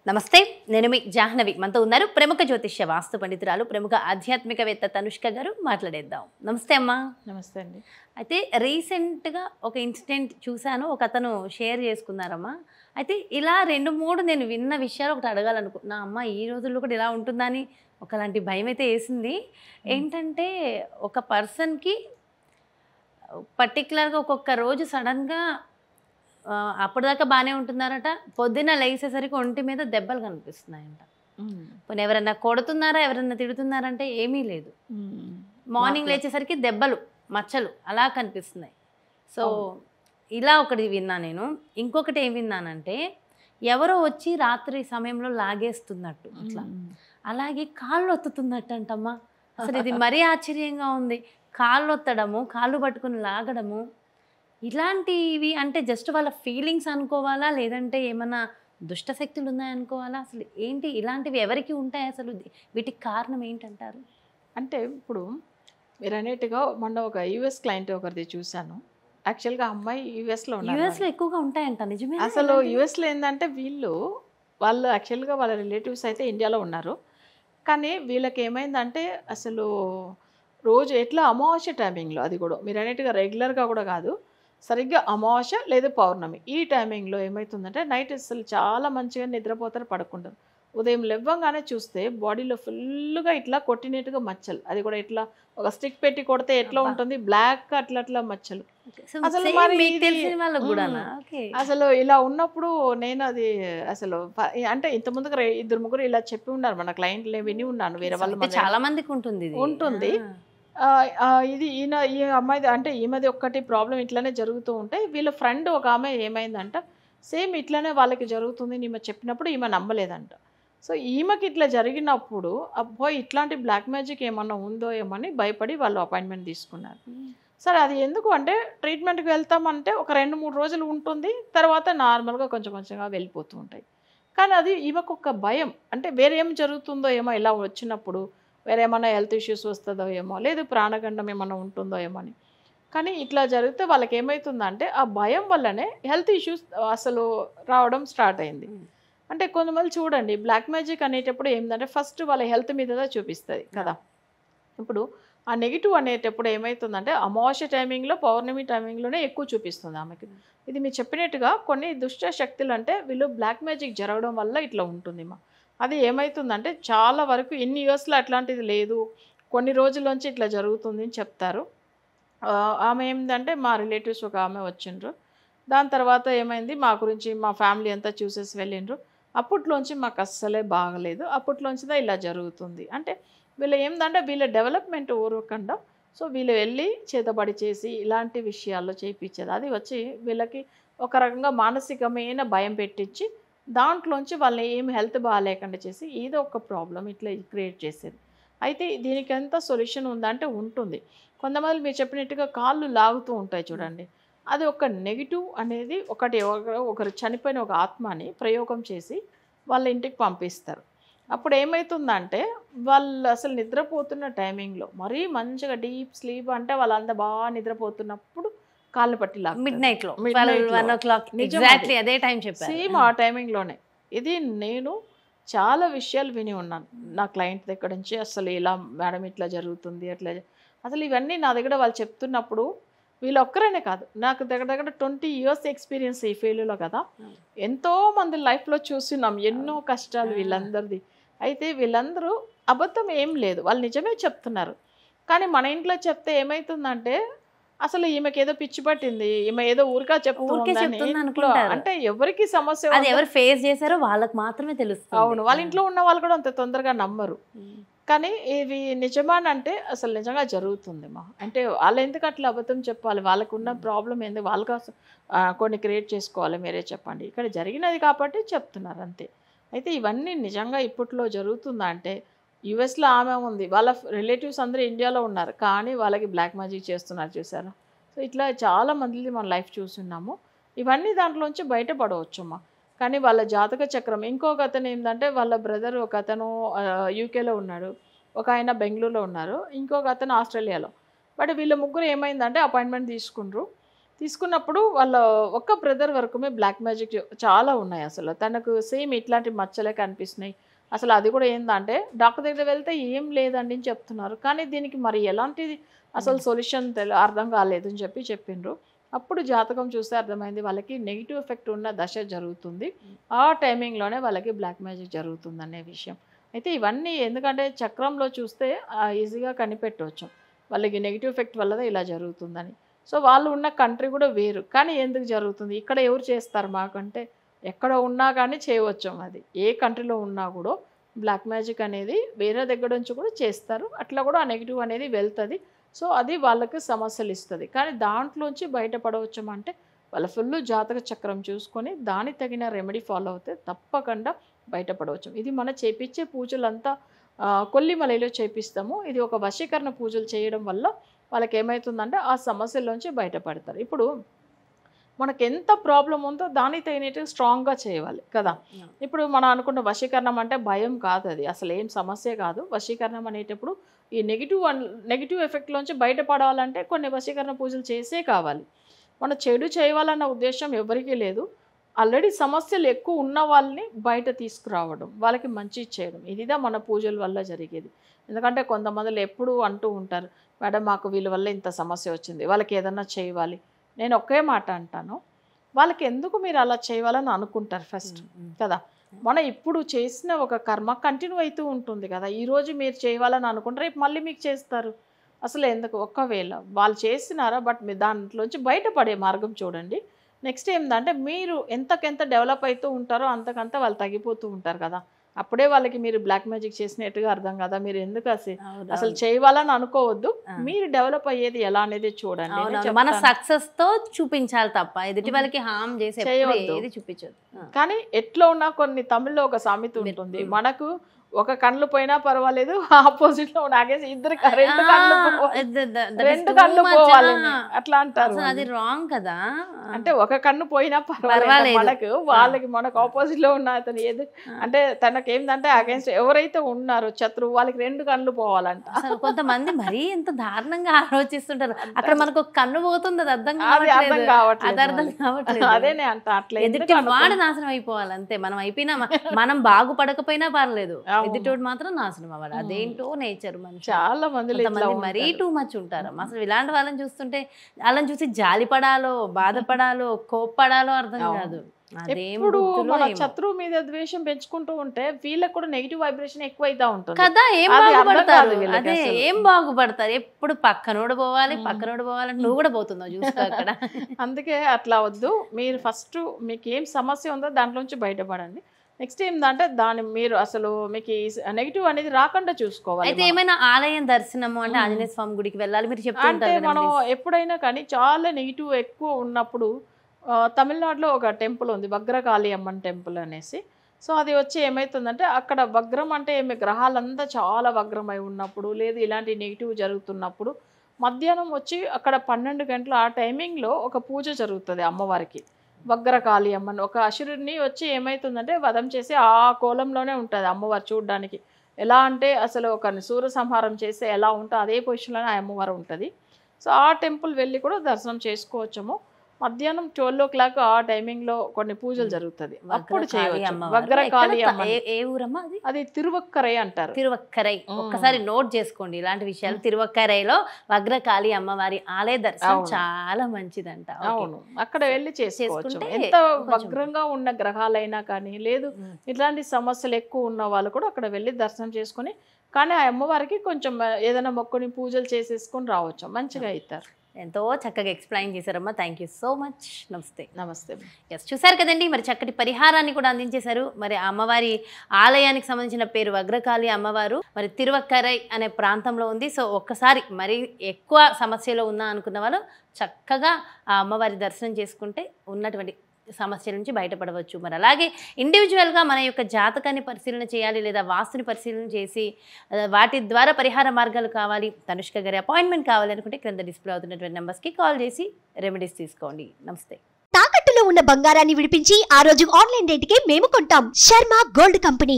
నమస్తే, నేను మీ జాహ్నవి. మనతో ఉన్నారు ప్రముఖ జ్యోతిష్య వాస్తు పండితురాలు, ప్రముఖ ఆధ్యాత్మికవేత్త తనుష్క గారు. మాట్లాడేద్దాం. నమస్తే అమ్మా. నమస్తే అండి. అయితే రీసెంట్గా ఒక ఇన్సిడెంట్ చూశాను, ఒక అతను షేర్ చేసుకున్నారమ్మా. అయితే ఇలా 2-3 నేను విన్న విషయాలు ఒకటి అడగాలనుకుంటున్నా అమ్మ. ఈ రోజుల్లో కూడా ఇలా ఉంటుందా అని ఒకలాంటి భయం అయితే వేసింది. ఏంటంటే ఒక పర్సన్కి పర్టికులర్గా ఒక్కొక్క రోజు సడన్గా అప్పటిదాకా బాగానే ఉంటున్నారట, పొద్దున్న లేచేసరికి ఒంటి మీద దెబ్బలు కనిపిస్తున్నాయంట. పోనీ ఎవరన్నా కొడుతున్నారా, ఎవరన్నా తిడుతున్నారంటే ఏమీ లేదు. మార్నింగ్ లేచేసరికి దెబ్బలు, మచ్చలు అలా కనిపిస్తున్నాయి. సో ఇలా ఒకటి విన్నా నేను. ఇంకొకటి ఏం విన్నానంటే ఎవరో వచ్చి రాత్రి సమయంలో లాగేస్తున్నట్టు అట్లా, అలాగే కాళ్ళు ఒత్తుతున్నట్టు అంటమ్మా. అసలు ఇది మరీ ఆశ్చర్యంగా ఉంది. కాళ్ళు ఒత్తడము, కాళ్ళు పట్టుకుని లాగడము, ఇలాంటివి అంటే జస్ట్ వాళ్ళ ఫీలింగ్స్ అనుకోవాలా, లేదంటే ఏమన్నా దుష్టశక్తులు ఉన్నాయనుకోవాలా? అసలు ఏంటి ఇలాంటివి ఎవరికి ఉంటాయి? అసలు వీటికి కారణం ఏంటంటారు? అంటే ఇప్పుడు మీరు అనేట్టుగా మొన్న ఒక యూఎస్ క్లయింట్ ఒకరిది చూశాను. యాక్చువల్గా అమ్మాయి యూఎస్లో ఉన్నారు. యూఎస్లో ఎక్కువగా ఉంటాయంట, నిజమే? అసలు యూఎస్లో ఏంటంటే వాళ్ళు యాక్చువల్గా వాళ్ళ రిలేటివ్స్ అయితే ఇండియాలో ఉన్నారు. కానీ వీళ్ళకి ఏమైందంటే అసలు రోజు ఎట్లా అమావాస్య టైమింగ్లో, అది కూడా మీరు అనేట్టుగా రెగ్యులర్గా కూడా కాదు, సరిగ్గా అమావాస్య లేదా పౌర్ణమి ఈ టైమింగ్లో ఏమవుతుందంటే నైట్ అసలు చాలా మంచిగా నిద్రపోతారు, పడుకుంటారు. ఉదయం లేవగానే చూస్తే బాడీలో ఫుల్గా ఇట్లా కొట్టినట్టుగా మచ్చలు, అది కూడా ఇట్లా ఒక స్టిక్ పెట్టి కొడితే ఎట్లా ఉంటుంది, బ్లాక్ అట్లా మచ్చలు. అసలు అసలు ఇలా ఉన్నప్పుడు నేను అది అసలు అంటే ఇంత ముందుకు 2-3 ఇలా చెప్పి ఉన్నారు మన క్లయింట్లు, విని ఉన్నాను. వేరే వాళ్ళు చాలా మందికి ఉంటుంది. ఇది ఈ అమ్మాయిది అంటే ఈమెది ఒక్కటి ప్రాబ్లం ఇట్లానే జరుగుతూ ఉంటాయి. వీళ్ళ ఫ్రెండ్ ఒక ఆమె ఏమైందంట, సేమ్ ఇట్లానే వాళ్ళకి జరుగుతుంది ఈమె చెప్పినప్పుడు ఈమె నమ్మలేదంట. సో ఈమెకి ఇట్లా జరిగినప్పుడు అబ్బో ఇట్లాంటి బ్లాక్ మ్యాజిక్ ఏమన్నా ఉందో ఏమని భయపడి వాళ్ళు అపాయింట్మెంట్ తీసుకున్నారు. సరే అది ఎందుకు అంటే ట్రీట్మెంట్కి వెళ్తామంటే ఒక 2-3 రోజులు ఉంటుంది, తర్వాత నార్మల్గా కొంచెం కొంచెంగా వెళ్ళిపోతూ ఉంటాయి. కానీ అది ఈమెకు ఒక భయం, అంటే వేరే ఏం జరుగుతుందో ఏమో ఇలా వచ్చినప్పుడు, వేరే ఏమైనా హెల్త్ ఇష్యూస్ వస్తుందో ఏమో, లేదు ప్రాణగండం ఏమైనా ఉంటుందో ఏమో అని. కానీ ఇట్లా జరిగితే వాళ్ళకి ఏమవుతుందంటే ఆ భయం వల్లనే హెల్త్ ఇష్యూస్ అసలు రావడం స్టార్ట్ అయింది. అంటే కొంతమంది చూడండి బ్లాక్ మ్యాజిక్ అనేటప్పుడు ఏంటంటే ఫస్ట్ వాళ్ళ హెల్త్ మీద చూపిస్తుంది కదా. ఇప్పుడు ఆ నెగిటివ్ అనేటప్పుడు ఏమవుతుందంటే అమావాస్య టైమింగ్లో, పౌర్ణమి టైమింగ్లోనే ఎక్కువ చూపిస్తుంది ఆమెకి. ఇది మీరు చెప్పినట్టుగా కొన్ని దుష్ట శక్తులు అంటే వీళ్ళు బ్లాక్ మ్యాజిక్ జరగడం వల్ల ఇట్లా ఉంటుంది మా. అది ఏమవుతుందంటే చాలా వరకు ఇన్ని ఇయర్స్లో అట్లాంటిది లేదు, కొన్ని రోజుల్లోంచి ఇట్లా జరుగుతుంది అని చెప్తారు. ఆమె ఏంటంటే మా రిలేటివ్స్ ఒక ఆమె వచ్చిండ్రు. దాని తర్వాత ఏమైంది, మా గురించి మా ఫ్యామిలీ అంతా చూసేసి వెళ్ళిండ్రు. అప్పట్లోంచి మాకు అస్సలే బాగలేదు, అప్పట్లోంచిదా ఇలా జరుగుతుంది అంటే వీళ్ళు ఏంటంటే వీళ్ళ డెవలప్మెంట్ ఊరకుండా, సో వీళ్ళు వెళ్ళి చేతబడి చేసి ఇలాంటి విషయాల్లో చేయించేది. అది వచ్చి వీళ్ళకి ఒక రకంగా మానసికమైన భయం పెట్టించి దాంట్లోంచి వాళ్ళని ఏం హెల్త్ బాగాలేకుండా చేసి ఏదో ఒక ప్రాబ్లం ఇట్లా క్రియేట్ చేసేది. అయితే దీనికి ఎంత సొల్యూషన్ ఉందంటే ఉంటుంది. కొంతమంది మీరు చెప్పినట్టుగా కాళ్ళు లాగుతూ ఉంటాయి చూడండి, అది ఒక నెగిటివ్ అనేది ఒకరు చనిపోయిన ఒక ఆత్మని ప్రయోగం చేసి వాళ్ళ ఇంటికి పంపిస్తారు. అప్పుడు ఏమవుతుందంటే వాళ్ళు అసలు నిద్రపోతున్న టైమింగ్లో మరీ మంచిగా డీప్ స్లీప్ అంటే వాళ్ళంతా బాగా నిద్రపోతున్నప్పుడు కాళ్ళు పట్టి midnight లో 1 o'clock ఎగ్జాక్ట్లీ అదే టైం చెప్పారు. సేమ్ ఆ టైమింగ్లోనే. ఇది నేను చాలా విషయాలు విని ఉన్నాను నా క్లయింట్ దగ్గర నుంచి. అసలు ఇలా మేడం ఇట్లా జరుగుతుంది అట్లా, అసలు ఇవన్నీ నా దగ్గర వాళ్ళు చెప్తున్నప్పుడు వీళ్ళు ఒక్కరైనా కాదు, నాకు దగ్గర 20 years ఎక్స్పీరియన్స్ ఈ ఫీల్డ్లో కదా. ఎంతోమంది లైఫ్లో చూస్తున్నాం ఎన్నో కష్టాలు వీళ్ళందరిది. అయితే వీళ్ళందరూ అబద్ధం ఏం లేదు, వాళ్ళు నిజమే చెప్తున్నారు. కానీ మన ఇంట్లో చెప్తే ఏమవుతుందంటే అసలు ఈమెకి ఏదో పిచ్చి పట్టింది, ఈమె ఏదో ఊరికా చెప్తుంది అంటే ఎవరికి సమస్య అది ఎవరు ఫేస్ చేశారో వాళ్ళకి మాత్రమే తెలుస్తుంది. అవును, వాళ్ళ ఇంట్లో ఉన్న వాళ్ళు కూడా అంత తొందరగా నమ్మరు. కానీ ఇవి నిజమానంటే అసలు నిజంగా జరుగుతుంది మా. అంటే వాళ్ళు ఎందుకు అట్లా అబద్ధం చెప్పాలి, వాళ్ళకు ఉన్న ప్రాబ్లం ఎందుకు వాళ్ళకి కొన్ని క్రియేట్ చేసుకోవాలి, మీరే చెప్పండి. ఇక్కడ జరిగినది కాబట్టి చెప్తున్నారు అంతే. అయితే ఇవన్నీ నిజంగా ఇప్పట్లో జరుగుతుందా అంటే యుఎస్లో ఆమె ఉంది, వాళ్ళ రిలేటివ్స్ అందరూ ఇండియాలో ఉన్నారు, కానీ వాళ్ళకి బ్లాక్ మ్యాజిక్ చేస్తున్నారు చూసారా. సో ఇట్లా చాలా మందిది మన లైఫ్ చూస్తున్నాము. ఇవన్నీ దాంట్లోంచి బయటపడవచ్చమ్మా. కానీ వాళ్ళ జాతక చక్రం, ఇంకొక అతను ఏంటంటే వాళ్ళ బ్రదర్ ఒక అతను యూకేలో ఉన్నాడు, ఒక ఆయన బెంగళూరులో ఉన్నారు, ఇంకొక అతను ఆస్ట్రేలియాలో. బట్ వీళ్ళ ముగ్గురు ఏమైందంటే అపాయింట్మెంట్ తీసుకుండ్రు. తీసుకున్నప్పుడు వాళ్ళ ఒక్క బ్రదర్ వరకుమే బ్లాక్ మ్యాజిక్ చాలా ఉన్నాయి. అసలు తనకు సేమ్ ఇట్లాంటి మచ్చలే కనిపిస్తున్నాయి. అసలు అది కూడా ఏందంటే డాక్టర్ దగ్గర వెళ్తే ఏం లేదండి అని చెప్తున్నారు. కానీ దీనికి మరి ఎలాంటిది అసలు సొల్యూషన్ అర్థం కాలేదు అని చెప్పిండ్రు. అప్పుడు జాతకం చూస్తే అర్థమైంది వాళ్ళకి నెగిటివ్ ఎఫెక్ట్ ఉన్న దశ జరుగుతుంది, ఆ టైమింగ్లోనే వాళ్ళకి బ్లాక్ మ్యాజిక్ జరుగుతుంది అనే విషయం. అయితే ఇవన్నీ ఎందుకంటే చక్రంలో చూస్తే ఈజీగా కనిపెట్టవచ్చు వాళ్ళకి నెగిటివ్ ఎఫెక్ట్ వల్లదే ఇలా జరుగుతుందని. సో వాళ్ళు ఉన్న కంట్రీ కూడా వేరు, కానీ ఎందుకు జరుగుతుంది, ఇక్కడ ఎవరు చేస్తారు మాకంటే ఎక్కడ ఉన్నా కానీ చేయవచ్చు. అది ఏ కంట్రీలో ఉన్నా కూడా బ్లాక్ మ్యాజిక్ అనేది వేరే దగ్గర నుంచి కూడా చేస్తారు, అట్లా కూడా ఆ నెగిటివ్ అనేది వెళ్తుంది. సో అది వాళ్ళకి సమస్యలు ఇస్తుంది. కానీ దాంట్లోంచి బయటపడవచ్చు అంటే వాళ్ళ ఫుల్ జాతక చక్రం చూసుకొని దానికి తగిన రెమెడీ ఫాలో అవుతే తప్పకుండా బయటపడవచ్చు. ఇది మన చేపించే పూజలంతా కొల్లిమలలో చేపిస్తాము. ఇది ఒక వశీకరణ పూజలు చేయడం వల్ల వాళ్ళకి ఏమవుతుందంటే ఆ సమస్యల్లోంచి బయటపడతారు. ఇప్పుడు మనకు ఎంత ప్రాబ్లం ఉందో దానికి తగినట్టు స్ట్రాంగ్గా చేయాలి కదా. ఇప్పుడు మనం అనుకున్న వశీకరణం అంటే భయం కాదు, అది అసలు ఏం సమస్య కాదు. వశీకరణం అనేటప్పుడు ఈ నెగిటివ్ ఎఫెక్ట్లోంచి బయటపడాలంటే కొన్ని వశీకరణ పూజలు చేసే కావాలి. మన చెడు చేయాలన్న ఉద్దేశం ఎవరికీ లేదు. ఆల్రెడీ సమస్యలు ఎక్కువ ఉన్న వాళ్ళని బయట తీసుకురావడం, వాళ్ళకి మంచి చేయడం, ఇదిదా మన పూజల వల్ల జరిగేది. ఎందుకంటే కొంతమందిలో ఎప్పుడు అంటూ ఉంటారు, మేడం మాకు వీళ్ళ వల్ల ఇంత సమస్య వచ్చింది, వాళ్ళకి ఏదన్నా చేయాలి. నేను ఒకే మాట అంటాను, వాళ్ళకి ఎందుకు మీరు అలా చేయాలని అనుకుంటారు ఫస్ట్ కదా. మనం ఇప్పుడు చేసిన ఒక కర్మ కంటిన్యూ అవుతూ ఉంటుంది కదా. ఈరోజు మీరు చేయాలని అనుకుంటారు, రేపు మళ్ళీ మీకు చేస్తారు. అసలు ఎందుకు, ఒకవేళ వాళ్ళు చేసినారా బట్ మీరు దాంట్లోంచి బయటపడే మార్గం చూడండి. నెక్స్ట్ ఏంటంటే మీరు ఎంతకెంత డెవలప్ అవుతూ ఉంటారో అంతకంత వాళ్ళు తగ్గిపోతూ ఉంటారు కదా. అప్పుడే వాళ్ళకి మీరు బ్లాక్ మ్యాజిక్ చేసినట్టుగా అర్థం కదా. మీరు ఎందుకు అసలు చేయాలని అనుకోవద్దు, మీరు డెవలప్ అయ్యేది ఎలా అనేది చూడండి. మన సక్సెస్ తో చూపించాలి తప్ప ఎదుటి వాళ్ళకి హామ్ చేసి చూపించదు. కానీ ఎట్లా ఉన్నా కొన్ని తమిళ్లో ఒక సామెత ఉంటుంది, మనకు ఒక కళ్ళు పోయినా పర్వాలేదు, ఆపోజిట్ లో నాకేసి రెండు కళ్ళు పోవాలి అట్లా అంటారు. అది రాంగ్ కదా. అంటే ఒక కన్ను పోయినా పర్వాలేదు మనకు, వాళ్ళకి మనకు ఆపోజిట్ లో ఉన్న అతను ఏది అంటే తనకి ఏంటంటే అగేన్స్ట్ ఎవరైతే ఉన్నారో శత్రువు వాళ్ళకి రెండు కళ్ళు పోవాలంట. కొంతమంది మరీ ఎంత దారుణంగా ఆలోచిస్తుంటారు. అక్కడ మనకు ఒక కన్ను పోతుంది, అది అర్థం కావట్లేదు. అదేనే అంట, అట్లా ఎదుటి వాడు నాశనం అయిపోవాలి అంతే. మనం అయిపోయినా మనం బాగుపడకపోయినా పర్లేదు, ఎదుటోడు మాత్రం నాశనం అవ్వాలి. అదేంటో నేచర్. మనిషి చాలా మంది మరీ టూ మచ్ ఉంటారు. అసలు ఇలాంటి వాళ్ళని చూస్తుంటే వాళ్ళని చూసి జాలిపడాలో బాధపడాలో కోప్పడాలో అర్థం కాదు. ఎప్పుడు మన శత్రువు మీద ద్వేషం పెంచుకుంటూ ఉంటే వీళ్ళకి కూడా నెగిటివ్ వైబ్రేషన్ ఎక్కువ అవుతా ఉంటుంది కదా. ఏం బాగుపడతారు, అదే ఏం బాగుపడతారు. ఎప్పుడు పక్కనోడు పోవాలి నువ్వు కూడా పోతున్నావు చూసుకో అక్కడ. అందుకే అట్లా వద్దు. మీరు ఫస్ట్ మీకు ఏం సమస్య ఉందో దాంట్లోంచి బయటపడండి. నెక్స్ట్ ఏంటంటే దాన్ని మీరు అసలు మీకు నెగిటివ్ అనేది రాకుండా చూసుకోవాలి. అయితే ఏమైనా ఆలయం దర్శనము అంటే ఆంజనేయ స్వామి గుడికి వెళ్ళాలి మీరు అంటే మనం ఎప్పుడైనా కానీ చాలా నెగిటివ్ ఎక్కువ ఉన్నప్పుడు తమిళనాడులో ఒక టెంపుల్ ఉంది, వగ్రకాళి అమ్మన్ టెంపుల్ అనేసి. సో అది వచ్చి ఏమవుతుందంటే అక్కడ వగ్రం అంటే ఏమి గ్రహాలంతా చాలా వగ్రమై ఉన్నప్పుడు లేదు ఇలాంటి నెగిటివ్ జరుగుతున్నప్పుడు మధ్యాహ్నం వచ్చి అక్కడ 12 గంటల ఆ టైమింగ్లో ఒక పూజ జరుగుతుంది అమ్మవారికి. వగ్రకాళి అమ్మని ఒక అసురుడిని వచ్చి ఏమవుతుందంటే వధం చేసి ఆ కోలంలోనే ఉంటుంది అమ్మవారు చూడడానికి. ఎలా అంటే అసలు ఒక సూర్య సంహారం చేస్తే ఎలా ఉంటుందో అదే పొజిషన్లోనే ఆ అమ్మవారు ఉంటుంది. సో ఆ టెంపుల్ వెళ్ళి కూడా దర్శనం చేసుకోవచ్చాము. మధ్యాహ్నం 12 o'clock ఆ టైమింగ్లో కొన్ని పూజలు జరుగుతుంది, అప్పుడు చేయవచ్చు. వగ్రకాళి అమ్మ ఏ ఊరమ్మా అది? అది తిరువక్కరై అంటారు. తిరువక్కరై ఒక్కసారి నోట్ చేసుకోండి ఇలాంటి విషయాలు. తిరువక్కరైలో వగ్రకాళి అమ్మవారి ఆలయ దర్శనం చాలా మంచిదంట. అవును, అక్కడ వెళ్ళి చేసుకోవచ్చు. ఎంత వగ్రంగా ఉన్న గ్రహాలైనా కానీ లేదు ఇట్లాంటి సమస్యలు ఎక్కువ ఉన్న వాళ్ళు కూడా అక్కడ వెళ్ళి దర్శనం చేసుకొని కానీ ఆ అమ్మవారికి కొంచెం ఏదైనా మొక్కుని పూజలు చేసేసుకొని రావచ్చు, మంచిగా అవుతారు. ఎంతో చక్కగా ఎక్స్ప్లెయిన్ చేశారమ్మా. Thank you so much. నమస్తే. నమస్తే. ఎస్, చూసారు కదండి, మరి చక్కటి పరిహారాన్ని కూడా అందించేశారు. మరి అమ్మవారి ఆలయానికి సంబంధించిన పేరు వగ్రకాళి అమ్మవారు, మరి తిరువక్కరై అనే ప్రాంతంలో ఉంది. సో ఒక్కసారి మరి ఎక్కువ సమస్యలో ఉన్నా అనుకున్న వాళ్ళు చక్కగా ఆ అమ్మవారి దర్శనం చేసుకుంటే ఉన్నటువంటి సమస్యల నుంచి బయటపడవచ్చు. మరి అలాగే ఇండివిజువల్గా మన యొక్క జాతకాన్ని పరిశీలన చేయాలి లేదా వాస్తుని పరిశీలన చేసి వాటి ద్వారా పరిహార మార్గాలు కావాలి, తనుష్క గారి అపాయింట్మెంట్ కావాలి అనుకుంటే క్రింద డిస్ప్లే అవుతున్నటువంటి నెంబర్స్కి కాల్ చేసి రెమెడీస్ తీసుకోండి. నమస్తే. తాకట్టులో ఉన్న బంగారాన్ని విడిపించి ఆ రోజు ఆన్లైన్ రేటుకే మేము కొంటాం. Sharma gold company.